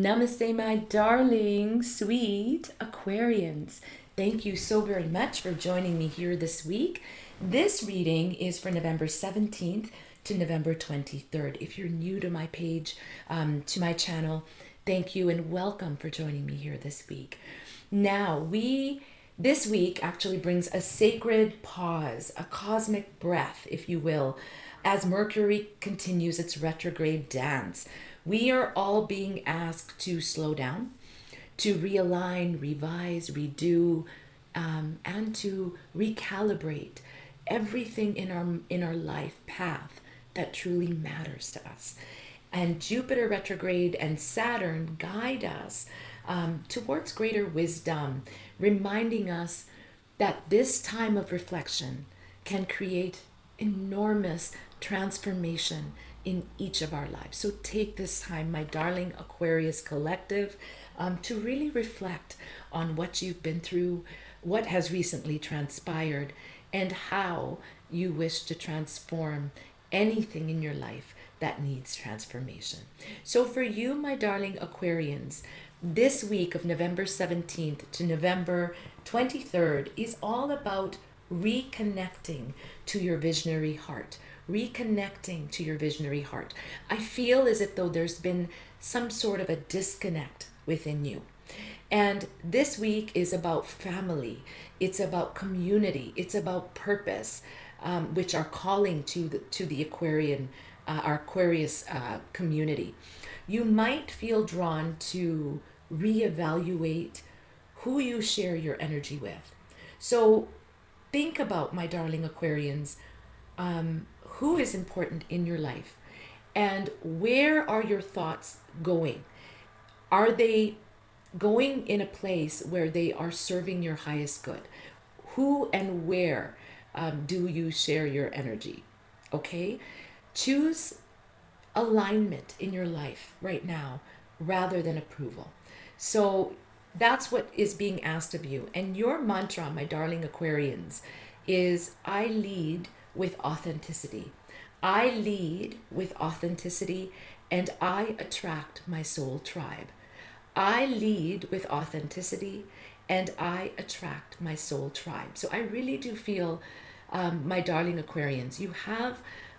Namaste, my darling, sweet Aquarians. Thank you so very much for joining me here this week. This reading is for November 17th to November 23rd. If you're new to my page, to my channel, thank you and welcome for joining me here this week. Now, this week actually brings a sacred pause, a cosmic breath, if you will, as Mercury continues its retrograde dance. We are all being asked to slow down, to realign, revise, redo, and to recalibrate everything in our life path that truly matters to us. And Jupiter retrograde and Saturn guide us towards greater wisdom, reminding us that this time of reflection can create enormous transformation in each of our lives. So take this time, my darling Aquarius collective, to really reflect on what you've been through, what has recently transpired, and how you wish to transform anything in your life that needs transformation. So for you, my darling Aquarians, this week of November 17th to November 23rd is all about reconnecting to your visionary heart. Reconnecting to your visionary heart. I feel as if though there's been some sort of a disconnect within you. And this week is about family. It's about community. It's about purpose, which are calling to the Aquarian, our Aquarius community. You might feel drawn to reevaluate who you share your energy with. So think about, my darling Aquarians, who is important in your life and where are your thoughts going? Are they going in a place where they are serving your highest good? Who and where do you share your energy? Okay? Choose alignment in your life right now rather than approval. So that's what is being asked of you. And your mantra, my darling Aquarians, is I lead with authenticity. I lead with authenticity and I attract my soul tribe. I lead with authenticity and I attract my soul tribe. So I really do feel, my darling Aquarians, you have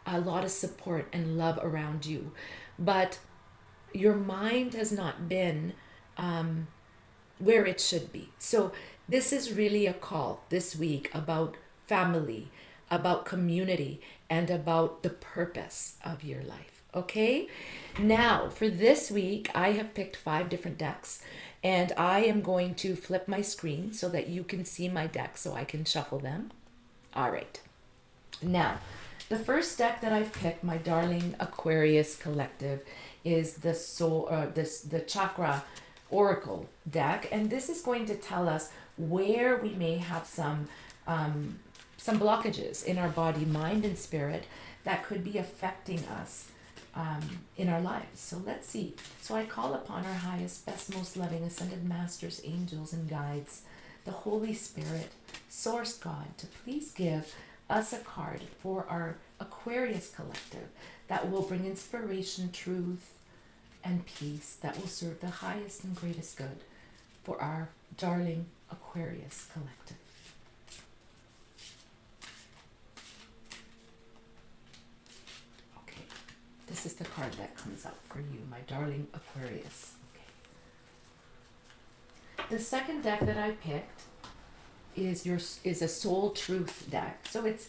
a lot of support and love around you, but your mind has not been where it should be. So this is really a call this week about family, about community, and about the purpose of your life. Okay? Now, for this week, I have picked 5 different decks, and I am going to flip my screen so that you can see my decks so I can shuffle them. All right. Now, the first deck that I've picked, my darling Aquarius collective, is the the Chakra Oracle deck, and this is going to tell us where we may have some blockages in our body, mind, and spirit that could be affecting us in our lives. So let's see. So I call upon our highest, best, most loving, ascended masters, angels, and guides, the Holy Spirit, Source God, to please give us a card for our Aquarius collective that will bring inspiration, truth, and peace that will serve the highest and greatest good for our darling Aquarius collective. Okay, this is the card that comes up for you, my darling Aquarius. Okay. The second deck that I picked is a soul truth deck. So it's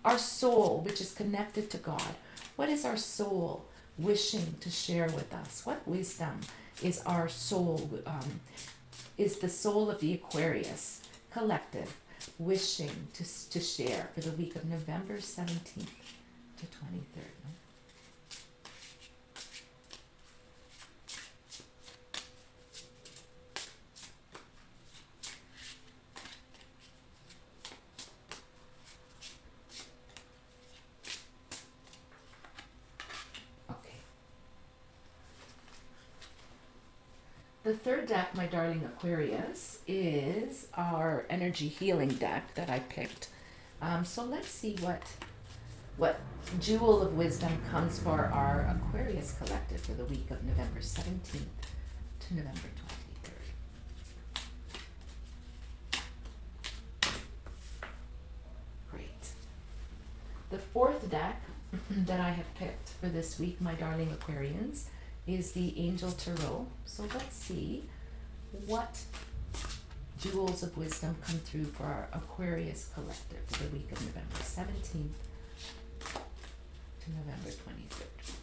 our soul, which is connected to God. What is our soul wishing to share with us? What wisdom is our soul, is the soul of the Aquarius collective wishing to share for the week of November 17th to 23rd? The third deck, my darling Aquarius, is our energy healing deck that I picked. So let's see what jewel of wisdom comes for our Aquarius collective for the week of November 17th to November 23rd. Great. The fourth deck that I have picked for this week, my darling Aquarians, is the Angel Tarot. So let's see what jewels of wisdom come through for our Aquarius collective for the week of November 17th to November 23rd.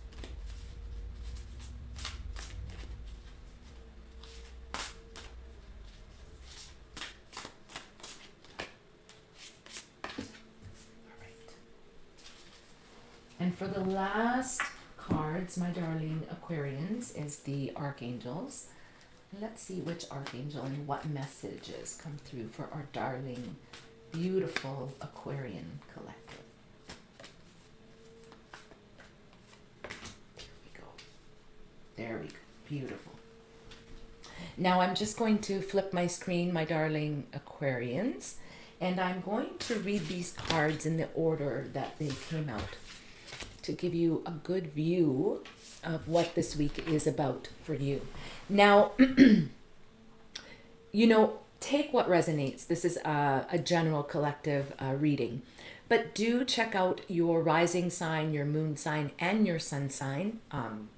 And for the last cards, my darling Aquarians, is the Archangels. Let's see which Archangel and what messages come through for our darling, beautiful Aquarian collective. Here we go. There we go. Beautiful. Now I'm just going to flip my screen, my darling Aquarians, and I'm going to read these cards in the order that they came out, to give you a good view of what this week is about for you. Now, take what resonates. This is a general collective reading, but do check out your rising sign, your moon sign, and your sun sign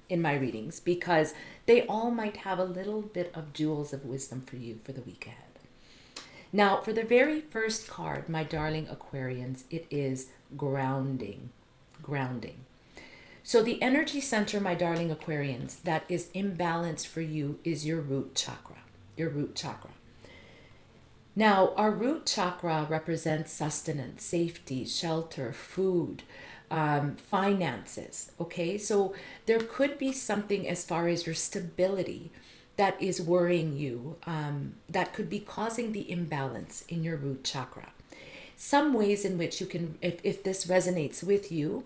in my readings, because they all might have a little bit of jewels of wisdom for you for the week ahead. Now, for the very first card, my darling Aquarians, it is grounding. Grounding. So the energy center, my darling Aquarians, that is imbalanced for you is your root chakra. Your root chakra. Now, our root chakra represents sustenance, safety, shelter, food, finances. Okay, so there could be something as far as your stability that is worrying you, that could be causing the imbalance in your root chakra. Some ways in which you can, if this resonates with you,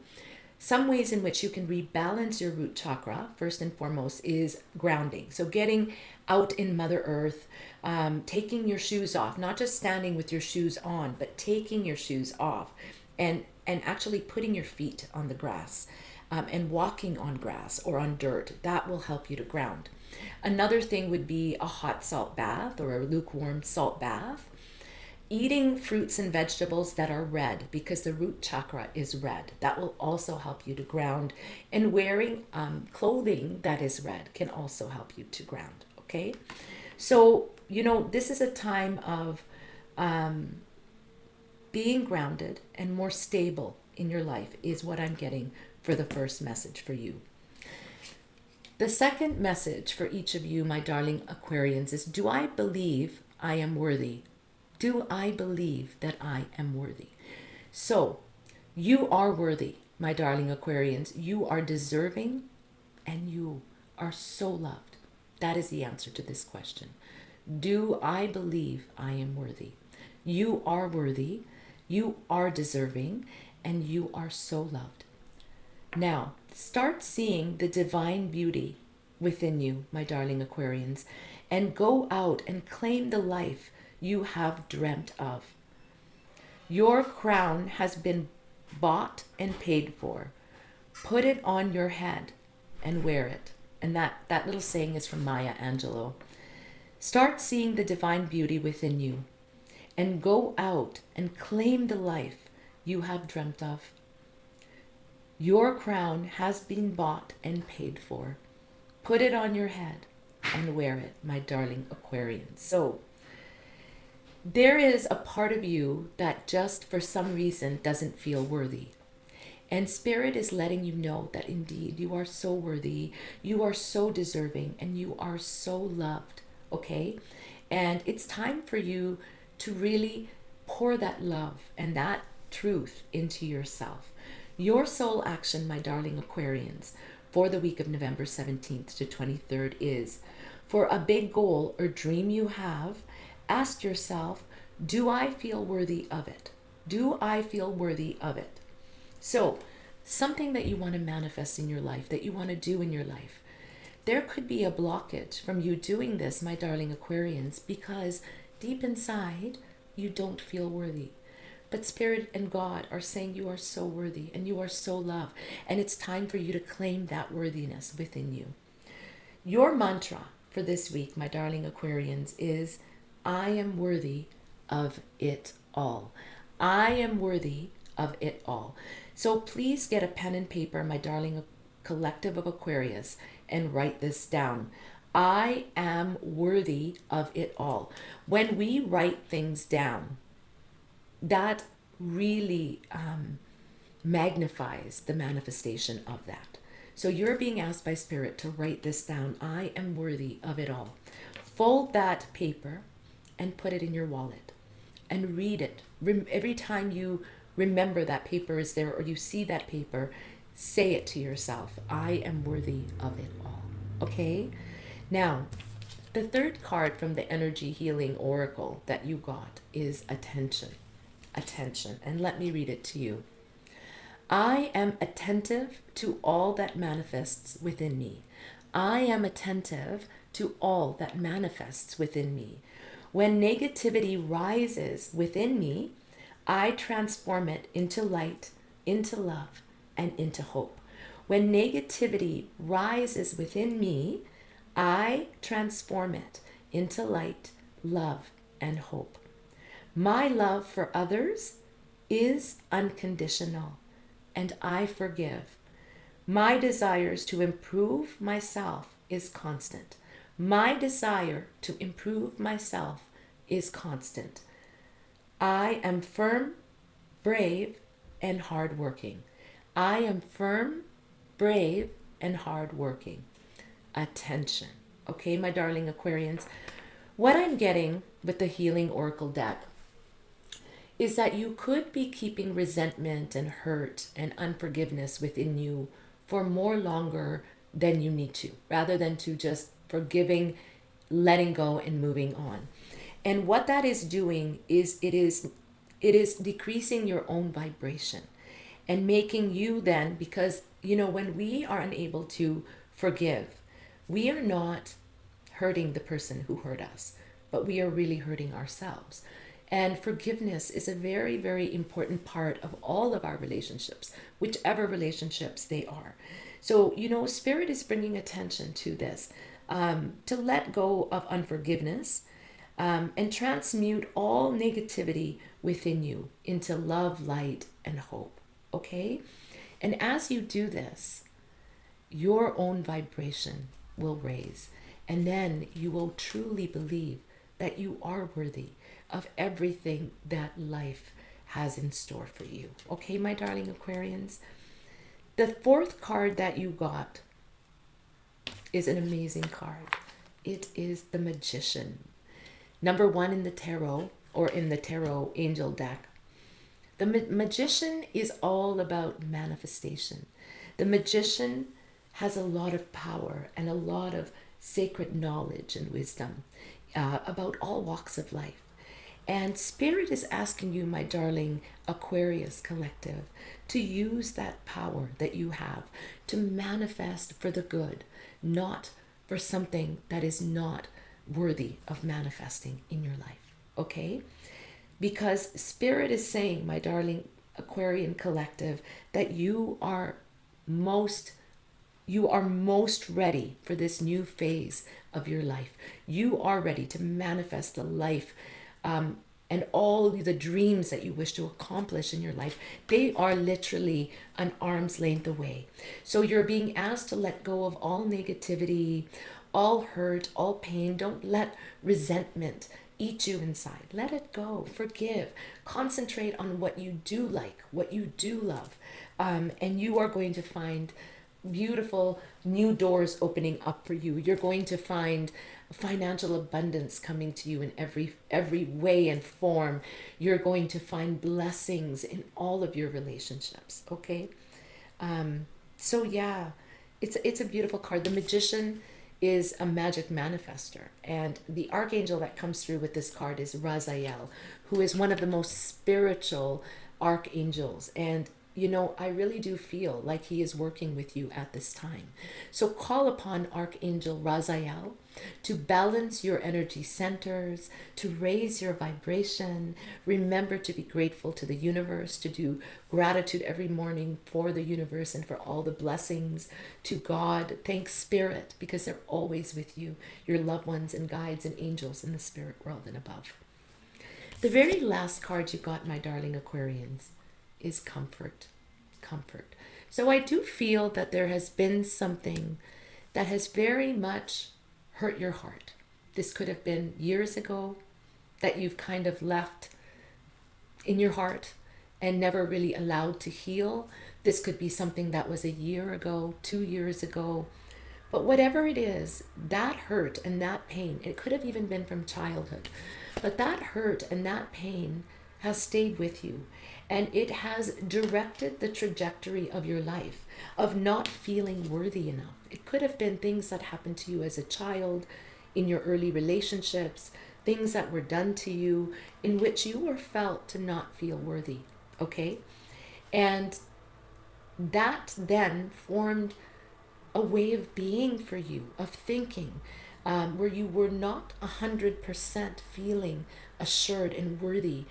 some ways in which you can rebalance your root chakra, first and foremost, is grounding. So getting out in Mother Earth, taking your shoes off, not just standing with your shoes on, but taking your shoes off and actually putting your feet on the grass and walking on grass or on dirt. That will help you to ground. Another thing would be a hot salt bath or a lukewarm salt bath. Eating fruits and vegetables that are red, because the root chakra is red. That will also help you to ground. And wearing clothing that is red can also help you to ground, okay? So, this is a time of being grounded and more stable in your life is what I'm getting for the first message for you. The second message for each of you, my darling Aquarians, is, do I believe I am worthy? Do I believe that I am worthy? So, you are worthy, my darling Aquarians. You are deserving and you are so loved. That is the answer to this question. Do I believe I am worthy? You are worthy, you are deserving, and you are so loved. Now, start seeing the divine beauty within you, my darling Aquarians, and go out and claim the life you have dreamt of. Your crown has been bought and paid for. Put it on your head and wear it. And that little saying is from Maya Angelou. Start seeing the divine beauty within you and go out and claim the life you have dreamt of. Your crown has been bought and paid for. Put it on your head and wear it, my darling Aquarians. So, there is a part of you that just for some reason doesn't feel worthy. And Spirit is letting you know that indeed you are so worthy, you are so deserving, and you are so loved, okay? And it's time for you to really pour that love and that truth into yourself. Your soul action, my darling Aquarians, for the week of November 17th to 23rd is, for a big goal or dream you have, ask yourself, do I feel worthy of it? Do I feel worthy of it? So, something that you want to manifest in your life, that you want to do in your life. There could be a blockage from you doing this, my darling Aquarians, because deep inside, you don't feel worthy. But Spirit and God are saying you are so worthy and you are so loved. And it's time for you to claim that worthiness within you. Your mantra for this week, my darling Aquarians, is I am worthy of it all. I am worthy of it all. So please get a pen and paper, my darling collective of Aquarius, and write this down. I am worthy of it all. When we write things down, that really magnifies the manifestation of that. So you're being asked by Spirit to write this down. I am worthy of it all. Fold that paper and put it in your wallet and read it. Every time you remember that paper is there or you see that paper, say it to yourself. I am worthy of it all. Okay? Now, the third card from the Energy Healing Oracle that you got is attention. Attention. And let me read it to you. I am attentive to all that manifests within me. I am attentive to all that manifests within me. When negativity rises within me, I transform it into light, into love, and into hope. When negativity rises within me, I transform it into light, love, and hope. My love for others is unconditional, and I forgive. My desires to improve myself is constant. My desire to improve myself is constant. I am firm, brave, and hardworking. I am firm, brave, and hardworking. Attention. Okay, my darling Aquarians, what I'm getting with the Healing Oracle deck is that you could be keeping resentment and hurt and unforgiveness within you for more longer than you need to, rather than to just forgiving, letting go, and moving on. And what that is doing is it is decreasing your own vibration and making you then, because when we are unable to forgive, we are not hurting the person who hurt us, but we are really hurting ourselves. And forgiveness is a very, very important part of all of our relationships, whichever relationships they are. So, Spirit is bringing attention to this, to let go of unforgiveness and transmute all negativity within you into love, light, and hope. Okay? And as you do this, your own vibration will raise. And then you will truly believe that you are worthy of everything that life has in store for you. Okay, my darling Aquarians? The fourth card that you got is an amazing card. It is the Magician. Number 1 in the tarot, or in the tarot angel deck. The Magician is all about manifestation. The Magician has a lot of power and a lot of sacred knowledge and wisdom about all walks of life. And Spirit is asking you, my darling Aquarius collective, to use that power that you have to manifest for the good, not for something that is not worthy of manifesting in your life. Okay? Because Spirit is saying, my darling Aquarian collective, that you are most ready for this new phase of your life. You are ready to manifest the life and all the dreams that you wish to accomplish in your life. They are literally an arm's length away. So you're being asked to let go of all negativity, all hurt, all pain. Don't let resentment eat you inside. Let it go. Forgive. Concentrate on what you do like, what you do love. And you are going to find beautiful new doors opening up for you. You're going to find financial abundance coming to you in every way and form. You're going to find blessings in all of your relationships. Okay? So yeah, it's a beautiful card. The Magician is a magic manifester, and the archangel that comes through with this card is Raziel, who is one of the most spiritual archangels. And you know, I really do feel like he is working with you at this time. So call upon Archangel Raziel to balance your energy centers, to raise your vibration. Remember to be grateful to the universe, to do gratitude every morning for the universe and for all the blessings, to God. Thank Spirit, because they're always with you, your loved ones and guides and angels in the spirit world and above. The very last card you got, my darling Aquarians, is comfort. Comfort. So I do feel that there has been something that has very much hurt your heart. This could have been years ago that you've kind of left in your heart and never really allowed to heal. This could be something that was a year ago, 2 years ago. But whatever it is, that hurt and that pain, it could have even been from childhood, but that hurt and that pain has stayed with you, and it has directed the trajectory of your life of not feeling worthy enough. It could have been things that happened to you as a child, in your early relationships, things that were done to you in which you were felt to not feel worthy, okay? And that then formed a way of being for you, of thinking, where you were not 100% feeling assured and worthy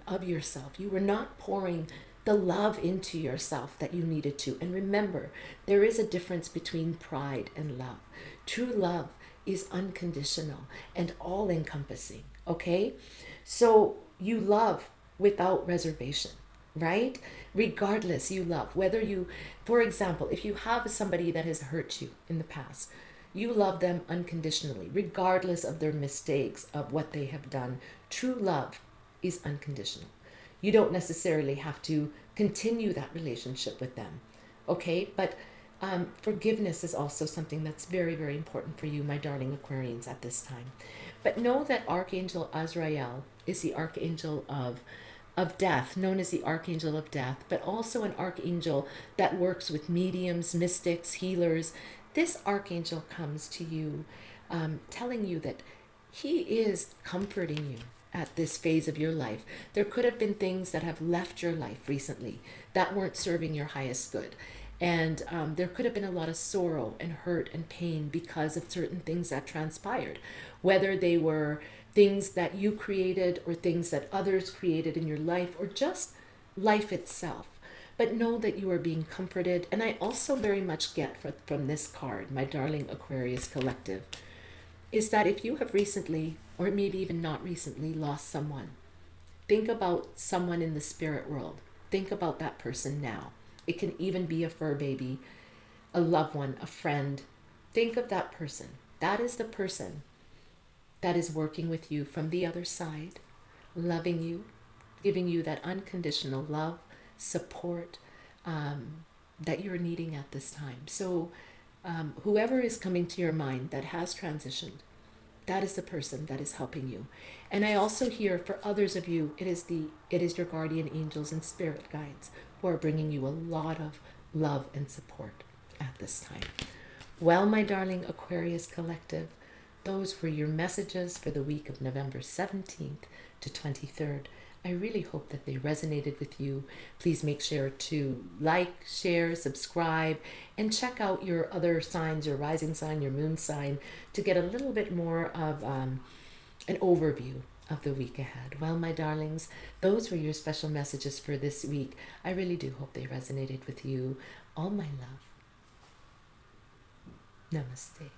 of yourself. You were not pouring the love into yourself that you needed to. And remember, there is a difference between pride and love. True love is unconditional and all encompassing, okay? So you love without reservation, right? Regardless, you love. Whether you, for example, if you have somebody that has hurt you in the past, you love them unconditionally, regardless of their mistakes, of what they have done. True love is unconditional. You don't necessarily have to continue that relationship with them, okay? But forgiveness is also something that's very, very important for you, my darling Aquarians, at this time. But know that Archangel Azrael is the archangel of death, known as the Archangel of Death, but also an archangel that works with mediums, mystics, healers. This archangel comes to you telling you that he is comforting you at this phase of your life. There could have been things that have left your life recently that weren't serving your highest good. And there could have been a lot of sorrow and hurt and pain because of certain things that transpired, whether they were things that you created or things that others created in your life, or just life itself. But know that you are being comforted. And I also very much get from this card, my darling Aquarius collective, is that if you have recently, or maybe even not recently, lost someone, think about someone in the spirit world. Think about that person now. It can even be a fur baby, a loved one, a friend. Think of that person. That is the person that is working with you from the other side, loving you, giving you that unconditional love, support that you're needing at this time. So whoever is coming to your mind that has transitioned, that is the person that is helping you. And I also hear for others of you, it is your guardian angels and spirit guides who are bringing you a lot of love and support at this time. Well, my darling Aquarius collective, those were your messages for the week of November 17th to 23rd. I really hope that they resonated with you. Please make sure to like, share, subscribe, and check out your other signs, your rising sign, your moon sign, to get a little bit more of an overview of the week ahead. Well, my darlings, those were your special messages for this week. I really do hope they resonated with you. All my love. Namaste.